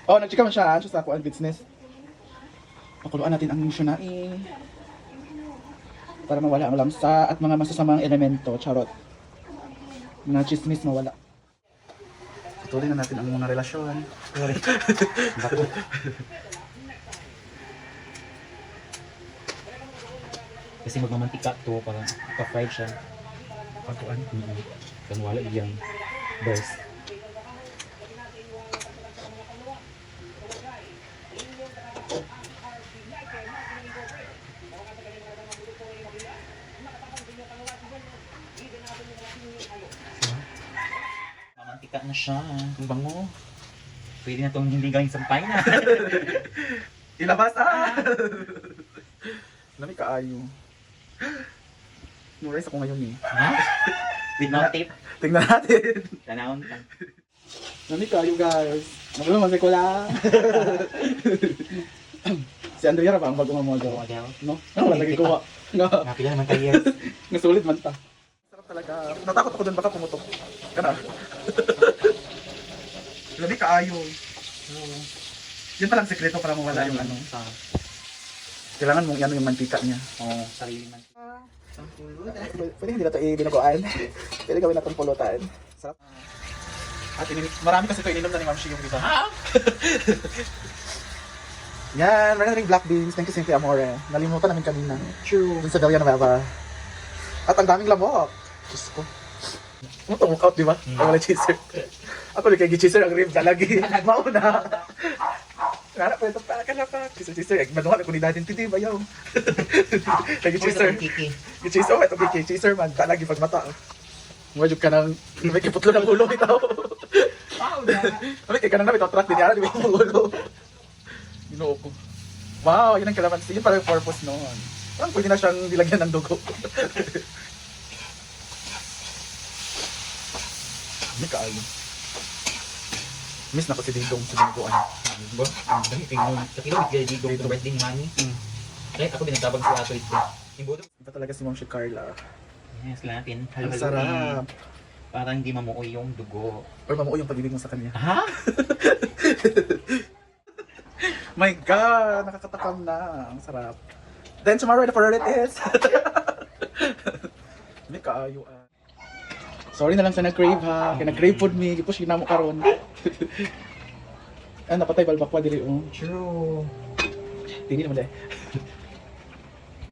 Oh, nag-chika man siya sa ako ang business. Pakuluan natin ang missionai. Para mawala ang lamsa at mga masasamang elemento. Charot. Mga chismis mawala. Patuloy na natin ang mga relasyon. Sorry. Bako. Kasi magmamantika to, parang pa-fried siya. Pagkuan. Kung wala yung burst. Mamantika na siya. Ang bango. Pwede na itong hindi gawing sampay na. Ilabas Lami kaayo. Nurais ako ngayon eh. Ha? With no tape. Tingnan natin. Tanawon ka. Lami kaayo guys. Magulo masay ko lang. Si Andrea ra ba ang bagong model? Model. No? Ano lagi ko. Napila naman kayo. Nasulit man ta. Sarap talaga. Natakot ako dun baka pumutok. Kana. Lami kaayo. Yan palang sekreto para mawala yung ano. Kailangan mong ano yung mantika niya. Oo, sarili man. Pwede hindi na ito ibinuguan. Pwede gawin na itong pulutan. Sarap. At marami kasi ito ininom na ni Ma'am Shi yung iba. Yan, meron ring black beans. Thank you, Cynthia Amore. Nalimutan namin kanina. True. Dun sa Delia Nueva. At ang daming lamok. Diyos ko. Ano ito, walk out, di ba? Ang wala chaser. Ako rin kay chaser ang rib lagi. Mauna. Nara po ito pa pa. Chaser. Manuhan ako ni datin. Titi, bayaw. Kay chaser. Chaser. Oh, ito kay chaser man. Talagi pag mata. Ngayon ka nang may kiputlo ng ulo ito. Wow, na. May kaya ka nang namin ito track din yan. Di ba yung ulo? Ginoo ko. Wow, yun ang kalamansi. Yun parang purpose noon. Parang pwede na siyang dilagyan ng dugo. Hindi kaayo. Miss na ko si Dingdong sa binuguan. Ba? Ang dami tingnan. Sa kilo, di go to birthday ni Manny. Kahit ako binatabang si Ato ito. Imbudo. Iba talaga si Ma'am si Carla. Yes, natin. Ang sarap. Parang hindi mamuoy yung dugo. Or mamuo yung pag-ibig mo sa kanya. Ha? My God! Nakakatakam na. Ang sarap. Then tomorrow, the favorite is... Hindi kaayo Sorry na lang sa nag-crave ha. Kaya nag-crave food me. Gipush ginamo karon. Napatay balbakwa diri True. Tingin naman dahil.